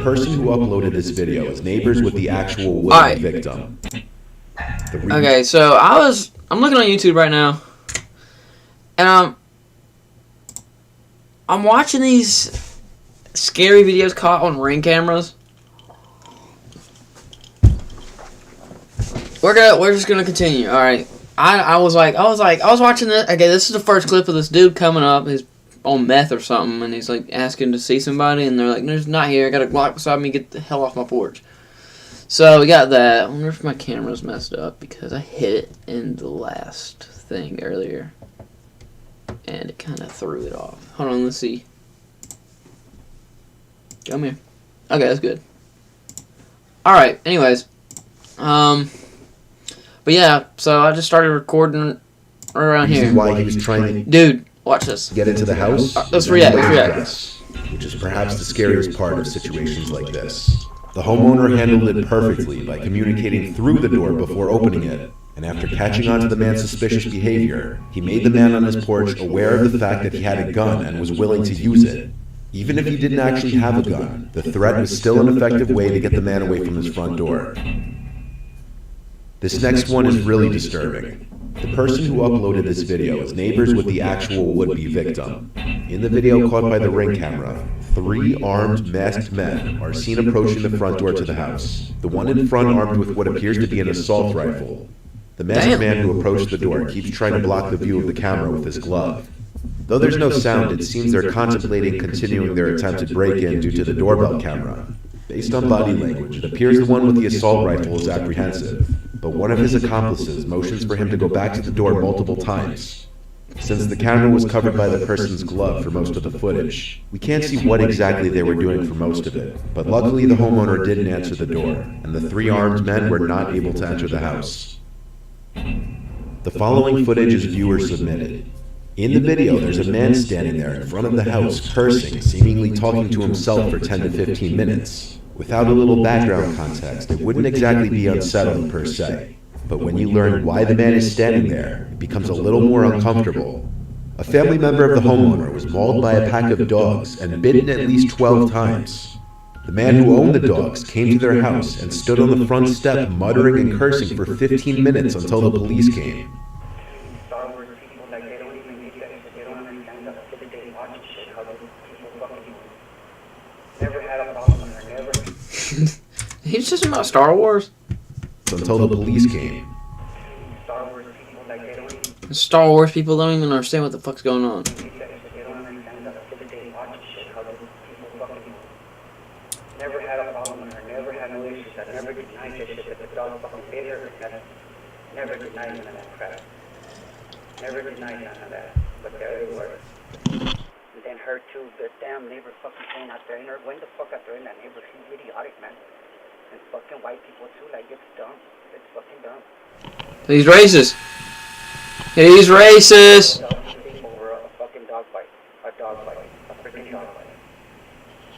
The person who uploaded this video is neighbors with the actual would-be victim. Okay, so I'm looking on YouTube right now, and I'm watching these scary videos caught on Ring cameras. We're just gonna continue. All right. I was watching this. Okay, this is the first clip of this dude coming up. He's on meth or something, and he's like asking to see somebody, and they're like, "No, he's not here. I got a Glock beside me. Get the hell off my porch." So we got that. I wonder if my camera's messed up because I hit it in the last thing earlier, and it kind of threw it off. Hold on, let's see. Come here. Okay, that's good. All right. Anyways, but yeah, so I just started recording around here. Why he was trying to Dude, watch this. get into the house? Let's react. Which is perhaps the scariest part of situations like this. The homeowner handled it perfectly by communicating through the door before opening it. And after catching on to the man's suspicious behavior, he made the man on his porch aware of the fact that he had a gun and was willing to use it. Even if he didn't actually have a gun, the threat was still an effective way to get the man away from his front door. This next one is really disturbing. The person who uploaded this video is neighbors with the actual would-be victim. In the video caught by the Ring camera, 3 armed, masked men are seen approaching the front door to the house. The one in front armed with what appears to be an assault rifle. The masked man who approached the door keeps trying to block the view of the camera with his glove. Though there's no sound, it seems they're contemplating continuing their attempted break-in due to the doorbell camera. Based on body language, it appears the one with the assault rifle is apprehensive, but one of his accomplices motions for him to go back to the door multiple times. Since the camera was covered by the person's glove for most of the footage, we can't see what exactly they were doing for most of it, but luckily the homeowner didn't answer the door, and the 3 armed men were not able to enter the house. The following footage is viewer submitted. In the video, there's a man standing there in front of the house, cursing, seemingly talking to himself for 10 to 15 minutes. Without a little background context, it wouldn't exactly be unsettling per se. But when you learn why the man is standing there, it becomes a little more uncomfortable. A family member of the homeowner was mauled by a pack of dogs and bitten at least 12 times. The man who owned the dogs came to their house and stood on the front step muttering and cursing for 15 minutes until the police came. He's just about Star Wars. Until the police came. Star Wars people don't even understand what the fuck's going on. Never had a problem with her, never had no issues. I never get nice and shit. The dog fucking bit her. Never get nice on that crap. Never get nice on that. But there it was. And then her too, the damn neighbor fucking saying out there, and her when the fuck out there in that neighbor, she's idiotic, man. And fucking white people too, like it's dumb. It's fucking dumb. He's racist. He's racist. Over a fucking dog fight. A dog fight. A freaking dog fight.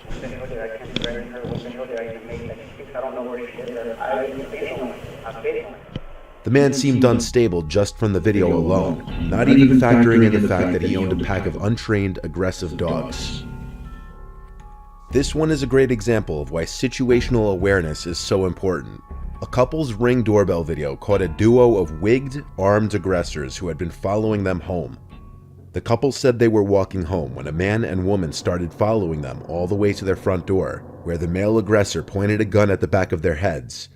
What the hell did I can't threaten her? What the hell did I even make that excuse? I don't know where she is. I didn't bit him. I bit him. The man seemed unstable just from the video alone, not even factoring in the fact that he owned a pack of untrained, aggressive dogs. This one is a great example of why situational awareness is so important. A couple's Ring doorbell video caught a duo of wigged, armed aggressors who had been following them home. The couple said they were walking home when a man and woman started following them all the way to their front door, where the male aggressor pointed a gun at the back of their heads.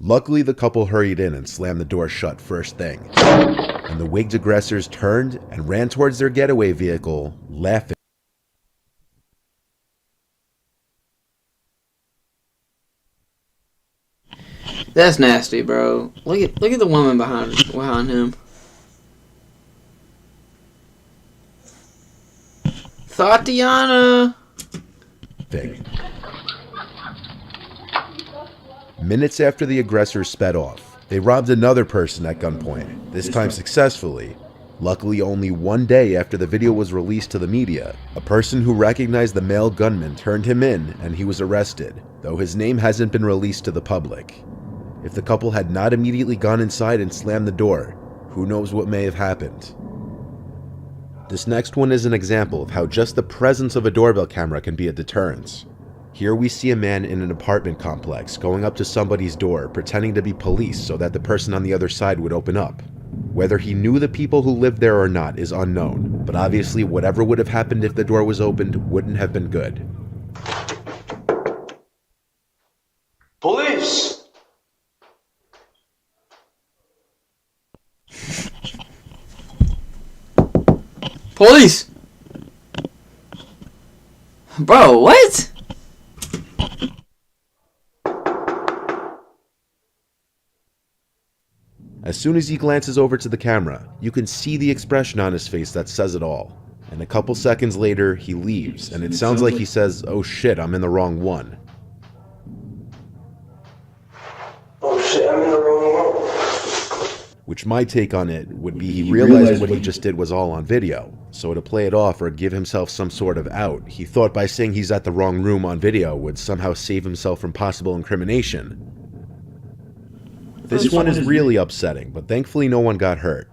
Luckily, the couple hurried in and slammed the door shut first thing, and the wigged aggressors turned and ran towards their getaway vehicle, laughing. That's nasty, bro. Look at the woman behind him. Tatiana. Thing. Minutes after the aggressors sped off, they robbed another person at gunpoint, this time successfully, Luckily, only one day after the video was released to the media, a person who recognized the male gunman turned him in and he was arrested, though his name hasn't been released to the public. If the couple had not immediately gone inside and slammed the door, who knows what may have happened. This next one is an example of how just the presence of a doorbell camera can be a deterrent. Here we see a man in an apartment complex going up to somebody's door pretending to be police so that the person on the other side would open up. Whether he knew the people who lived there or not is unknown, but obviously whatever would have happened if the door was opened wouldn't have been good. Police! Police! Bro, what? As soon as he glances over to the camera, you can see the expression on his face that says it all. And a couple seconds later, he leaves, and it sounds like he says, "Oh shit, I'm in the wrong one." Oh shit, I'm in the wrong one. Which my take on it would be he realized what he just did was all on video. So to play it off or give himself some sort of out, he thought by saying he's at the wrong room on video would somehow save himself from possible incrimination. This one is really upsetting, but thankfully no one got hurt.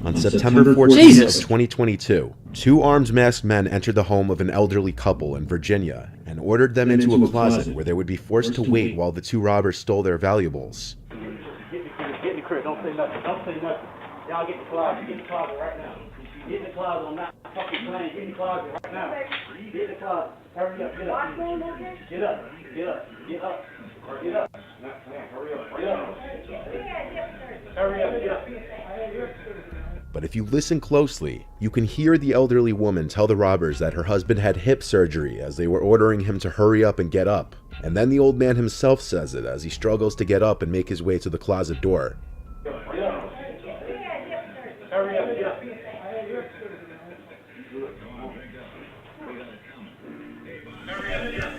On September 14th of 2022, two armed masked men entered the home of an elderly couple in Virginia and ordered them into a closet where they would be forced to wait while the two robbers stole their valuables. Get in the crib. Don't say nothing. Don't say nothing. Y'all get in the closet. Get in the closet right now. Get in the closet. I'm not fucking playing. Get in the closet right now. Get in the closet. Hurry up. Get up. Get up. Get up. Get up. Get up. Hurry up. Get up. Hurry up. Get up. But if you listen closely, you can hear the elderly woman tell the robbers that her husband had hip surgery as they were ordering him to hurry up and get up. And then the old man himself says it as he struggles to get up and make his way to the closet door. Hurry up. Get up.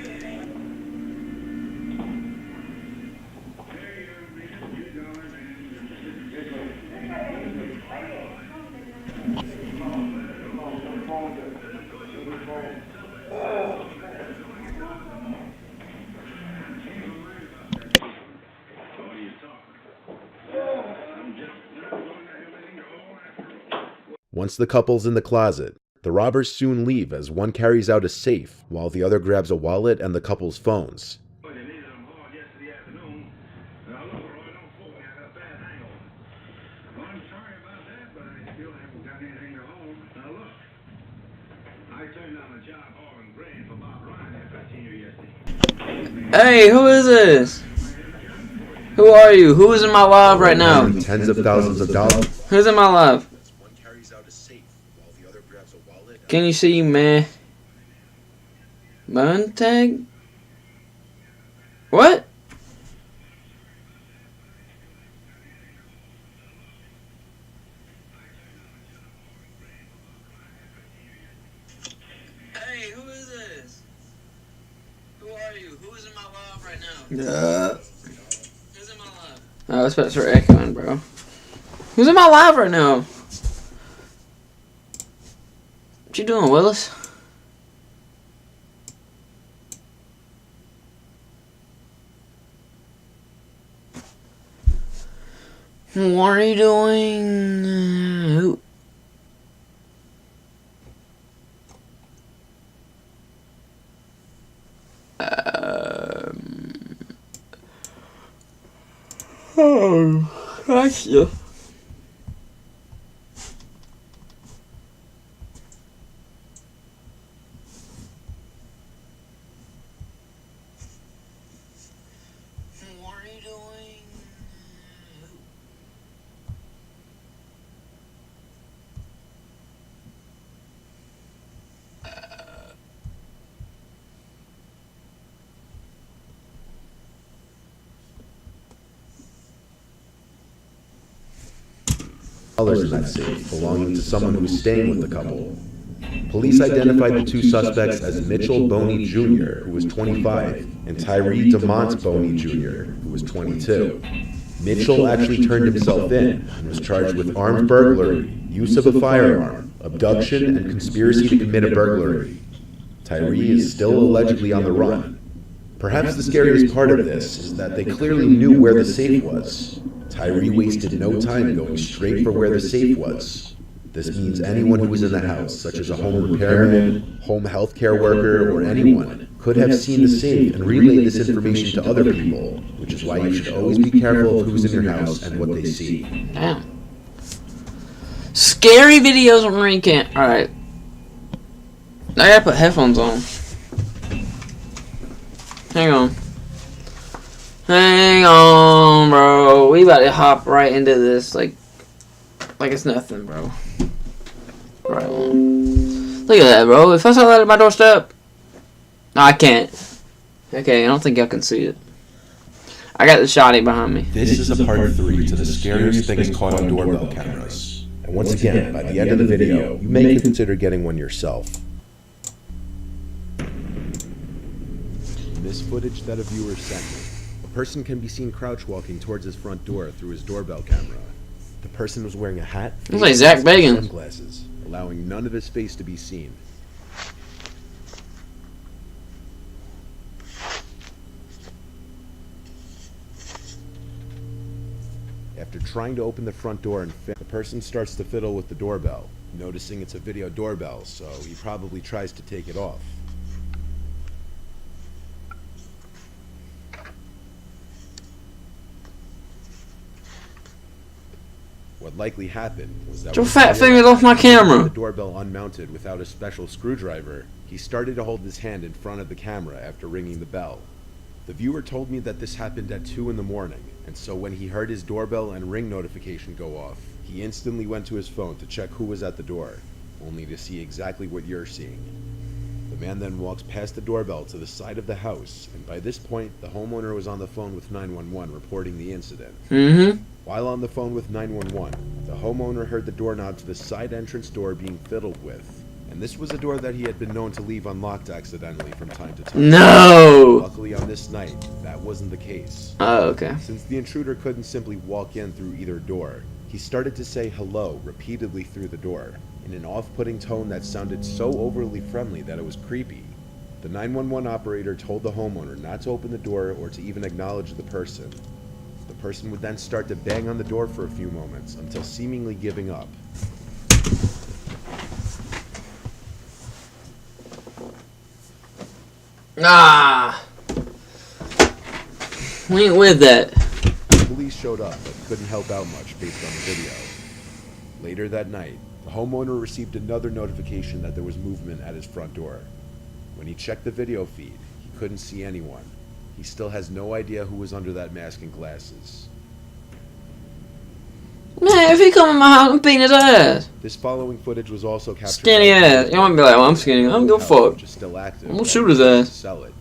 Once the couple's in the closet, the robbers soon leave as one carries out a safe while the other grabs a wallet and the couple's phones. Hey, who is this? Who are you? Who is in my live right now? Tens of thousands of dollars. Who's in my live? One carries out a safe while the other grabs a wallet. Can you see me? Bone tag? What? Hey, who is this? Who are you? Who is in my live right now? Who's in my live? Oh, I was about to start echoing, bro. Who's in my live right now? What you doing, Willis? What are you doing? Who? Oh, gotcha. What are you doing? Dollars in that safe belonging to someone who was staying with the couple. Police identified the two suspects as Mitchell Boney Jr., who was 25, and Tyree DeMont Boney Jr., who was 22. Mitchell actually turned himself in and was charged with armed burglary, use of a firearm, abduction, and conspiracy to commit a burglary. Tyree is still allegedly on the run. Perhaps the scariest part of this is that they clearly knew where the safe was. Tyree wasted no time going straight for where the safe was. This means anyone who was in the house, such as a home repairman, home healthcare worker, or anyone, could have seen the safe and relayed this information to other people, which is why you should always be careful of who's in your house and what they see. Damn. Scary videos on Ring Camp. Alright. I gotta put headphones on. Hang on. Hang on, bro. We about to hop right into this like it's nothing, bro. Right on. Look at that, bro. If I saw that at my doorstep, no, I can't. Okay, I don't think y'all can see it. I got the shotty behind me. This is a part 3 to the scariest things caught on doorbell cameras. And once again, by the end of the video, you may consider getting one yourself. In this footage that a viewer sent me, a person can be seen crouch walking towards his front door through his doorbell camera. The person was wearing a hat, Looks like Zach Bagans. and sunglasses, allowing none of his face to be seen. After trying to open the front door and the person starts to fiddle with the doorbell, noticing it's a video doorbell, so he probably tries to take it off. What likely happened was that Get your when fat he fingers off my realized camera. the doorbell unmounted without a special screwdriver, he started to hold his hand in front of the camera after ringing the bell. The viewer told me that this happened at 2 in the morning, and so when he heard his doorbell and ring notification go off, he instantly went to his phone to check who was at the door, only to see exactly what you're seeing. The man then walks past the doorbell to the side of the house, and by this point, the homeowner was on the phone with 911 reporting the incident. While on the phone with 911, the homeowner heard the doorknob to the side entrance door being fiddled with, and this was a door that he had been known to leave unlocked accidentally from time to time. No! Luckily on this night, that wasn't the case. Oh, okay. Since the intruder couldn't simply walk in through either door, he started to say hello repeatedly through the door, in an off-putting tone that sounded so overly friendly that it was creepy. The 911 operator told the homeowner not to open the door or to even acknowledge the person. The person would then start to bang on the door for a few moments until seemingly giving up. Ah! We ain't with that. The police showed up but couldn't help out much based on the video. Later that night, the homeowner received another notification that there was movement at his front door. When he checked the video feed, he couldn't see anyone. He still has no idea who was under that mask and glasses. Man, if he come in my house, I'm beating his ass. This following footage was also captured. Skinny ass. You might be like, well, I'm skinny. I don't give a fuck. Which is still active. I'm gonna shoot his ass. To sell it.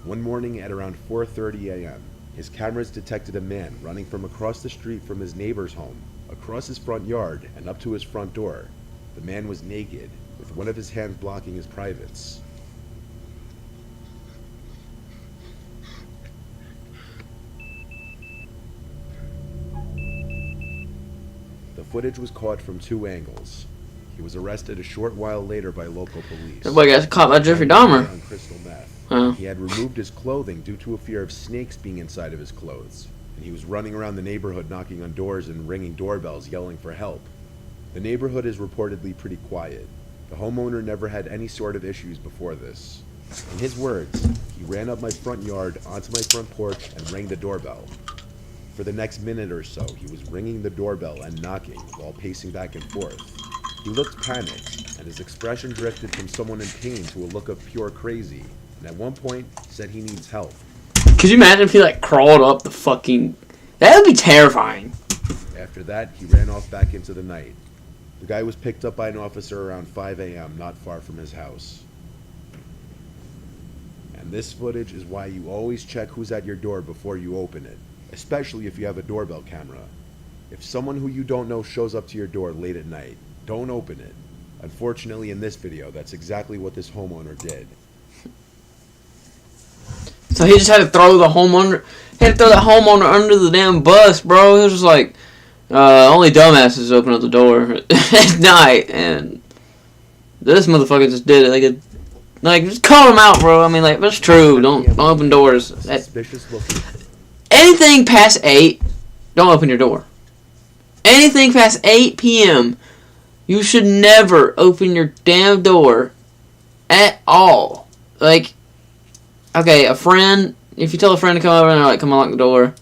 One morning at around 4:30 a.m., his cameras detected a man running from across the street from his neighbor's home, across his front yard, and up to his front door. The man was naked, with one of his hands blocking his privates. The footage was caught from 2 angles. He was arrested a short while later by local police. That boy got caught by Jeffrey Dahmer. On crystal meth. Huh. He had removed his clothing due to a fear of snakes being inside of his clothes, and he was running around the neighborhood knocking on doors and ringing doorbells yelling for help. The neighborhood is reportedly pretty quiet. The homeowner never had any sort of issues before this. In his words, he ran up my front yard onto my front porch and rang the doorbell. For the next minute or so, he was ringing the doorbell and knocking while pacing back and forth. He looked panicked, and his expression drifted from someone in pain to a look of pure crazy, and at one point said he needs help. Could you imagine if he like crawled up the fucking... That would be terrifying. After that, he ran off back into the night. The guy was picked up by an officer around 5 a.m. not far from his house. And this footage is why you always check who's at your door before you open it, especially if you have a doorbell camera. If someone who you don't know shows up to your door late at night, don't open it. Unfortunately, in this video, that's exactly what this homeowner did. So he just had to throw the homeowner. He had to throw that homeowner under the damn bus, bro. It was just like, only dumbasses open up the door at night, and this motherfucker just did it. Like, just call him out, bro. I mean, like, that's true. Don't open doors. Anything past 8, don't open your door. Anything past 8 p.m., you should never open your damn door at all. Like, okay, a friend, if you tell a friend to come over and they're like, come unlock the door,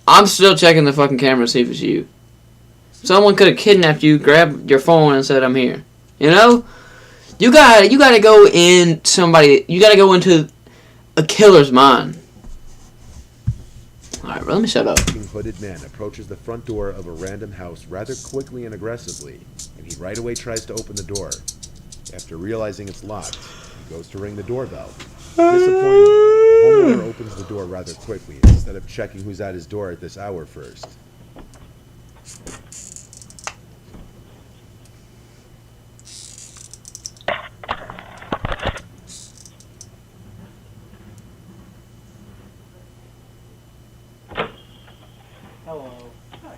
I'm still checking the fucking camera to see if it's you. Someone could have kidnapped you, grabbed your phone, and said, I'm here. You know? You gotta go in somebody, you gotta go into a killer's mind. Alright, let me shut up. A hooded man approaches the front door of a random house rather quickly and aggressively, and he right away tries to open the door. After realizing it's locked, he goes to ring the doorbell. Disappointingly, the homeowner opens the door rather quickly instead of checking who's at his door at this hour first. Hello. Hi.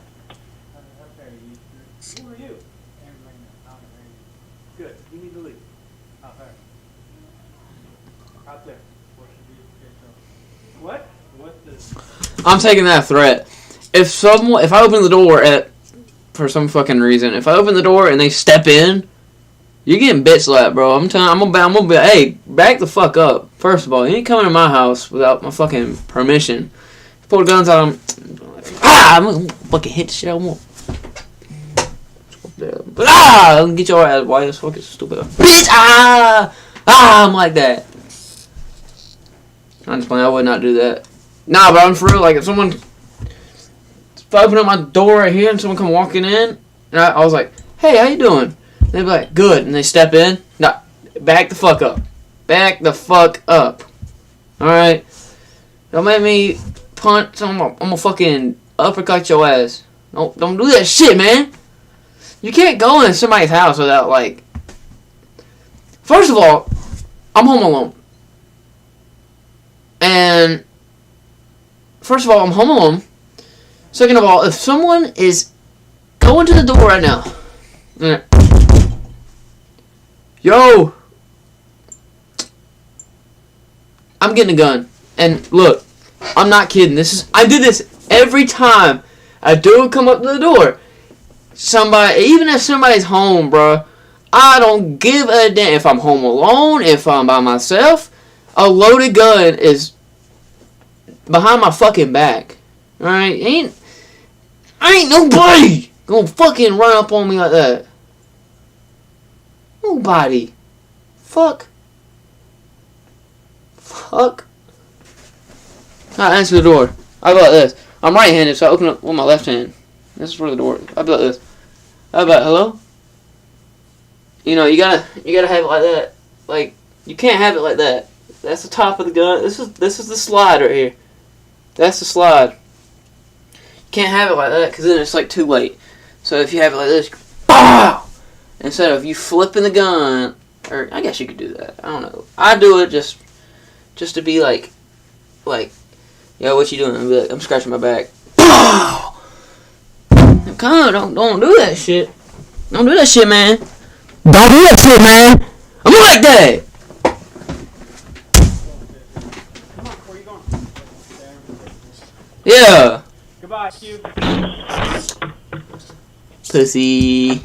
How are you? Who are you? Good. You need to leave. Out there. Out there. What? What's this? I'm taking that threat. If I open the door for some fucking reason, if I open the door and they step in, you're getting bitch slapped, bro. I'm gonna be, hey, back the fuck up. First of all, you ain't coming to my house without my fucking permission. Pull the guns out, I'm gonna fucking hit the shit out of them. I'm gonna get your ass, why this fucking stupid bitch, I'm like that. I'm just playing, I would not do that. Nah, but I'm for real, like, if I open up my door right here and someone come walking in, and I was like, hey, how you doing? And they'd be like, good, and they step in, nah, back the fuck up. Back the fuck up. Alright? Don't make me punch, I'm gonna fucking uppercut your ass. Don't do that shit, man. You can't go in somebody's house without, like... First of all, I'm home alone. And... First of all, I'm home alone. Second of all, if someone is going to the door right now... Yo! I'm getting a gun. And look, I'm not kidding. I do this every time a dude come up to the door. Even if somebody's home, bro, I don't give a damn if I'm home alone, if I'm by myself. A loaded gun is behind my fucking back. Alright? Ain't nobody gonna fucking run up on me like that. Nobody. Fuck. I answer the door. I go like this. I'm right-handed, so I open up with my left hand. This is for the door. I be like this. I be like, hello? You know, you gotta have it like that. Like, you can't have it like that. That's the top of the gun. This is the slide right here. That's the slide. You can't have it like that, because then it's like too late. So if you have it like this, BOW! Instead of you flipping the gun, or I guess you could do that. I don't know. I do it just to be like, yo, what you doing? I'll be like, I'm scratching my back. BOW! Come on, don't do that shit. Don't do that shit, man. Don't do that shit, man. I'm like that. Come on, where you going? Yeah. Goodbye, Q. Pussy.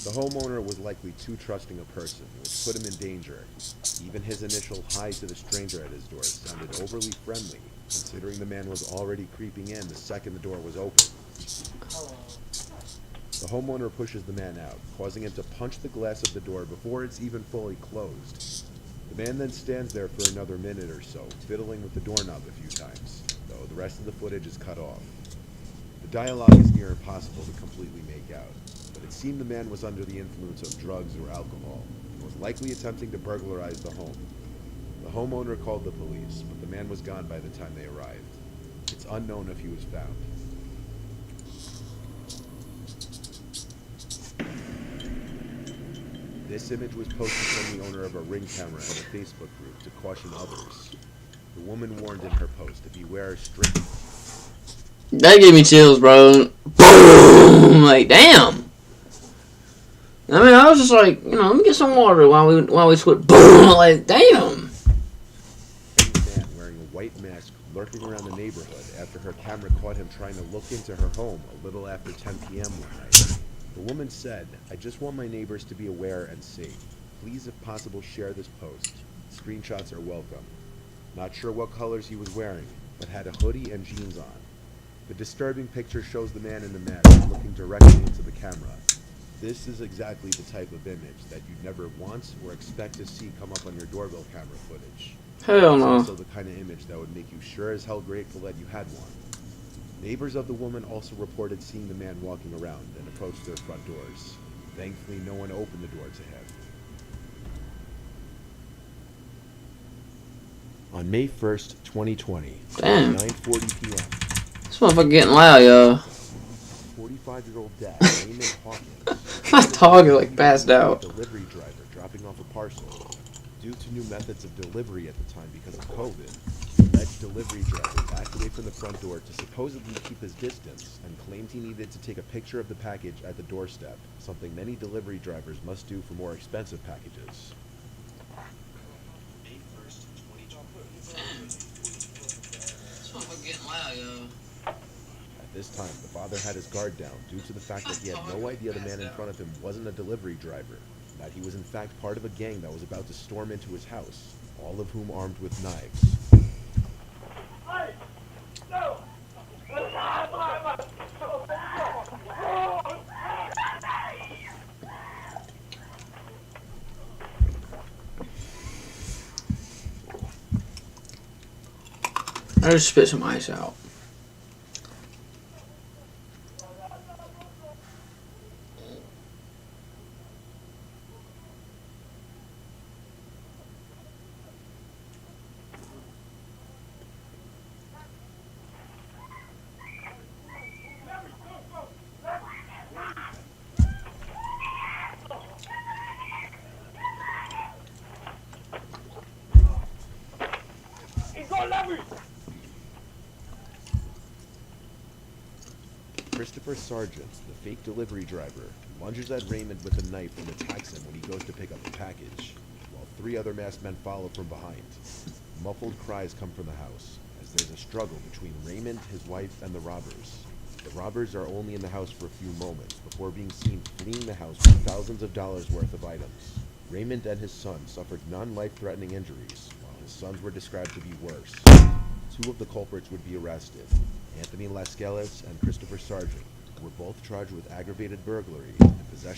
The homeowner was likely too trusting a person, which put him in danger. Even his initial hi to the stranger at his door sounded overly friendly, considering the man was already creeping in the second the door was open. The homeowner pushes the man out, causing him to punch the glass of the door before it's even fully closed. The man then stands there for another minute or so, fiddling with the doorknob a few times, though the rest of the footage is cut off. The dialogue is near impossible to completely make out, but it seemed the man was under the influence of drugs or alcohol, and was likely attempting to burglarize the home. The homeowner called the police, but the man was gone by the time they arrived. It's unknown if he was found. This image was posted from the owner of a Ring camera in a Facebook group to caution others. The woman warned in her post to beware strict. That gave me chills, bro. Boom! Like, damn. I mean, I was just like, let me get some water while we switch. Boom! Like, damn. A man wearing a white mask lurking around the neighborhood after her camera caught him trying to look into her home a little after 10 p.m. one night. The woman said, "I just want my neighbors to be aware and safe. Please, if possible, share this post. Screenshots are welcome." Not sure what colors he was wearing, but had a hoodie and jeans on. The disturbing picture shows the man in the mask looking directly into the camera. This is exactly the type of image that you'd never want or expect to see come up on your doorbell camera footage. Hell It's no. also the kind of image that would make you sure as hell grateful that you had one. Neighbors of the woman also reported seeing the man walking around and approached their front doors. Thankfully, no one opened the door to him. On May 1st, 2020, Damn. 9:40 p.m., This motherfucker getting loud, yo. 45-year-old dad, Raymond Hawkins, My dog is like passed out. delivery driver dropping off a parcel. Due to new methods of delivery at the time because of COVID, the alleged delivery driver backed away from the front door to supposedly keep his distance and claimed he needed to take a picture of the package at the doorstep, something many delivery drivers must do for more expensive packages. This motherfucker getting loud, yo. At this time, the father had his guard down due to the fact that he had no idea the man in front of him wasn't a delivery driver, and that he was in fact part of a gang that was about to storm into his house, all of whom armed with knives. I just spit some ice out. Christopher Sargent, the fake delivery driver, lunges at Raymond with a knife and attacks him when he goes to pick up the package, while three other masked men follow from behind. Muffled cries come from the house, as there's a struggle between Raymond, his wife, and the robbers. The robbers are only in the house for a few moments before being seen fleeing the house with thousands of dollars worth of items. Raymond and his son suffered non-life-threatening injuries, while his sons were described to be worse. Two of the culprits would be arrested, Anthony Lascelles and Christopher Sargent, who were both charged with aggravated burglary and possession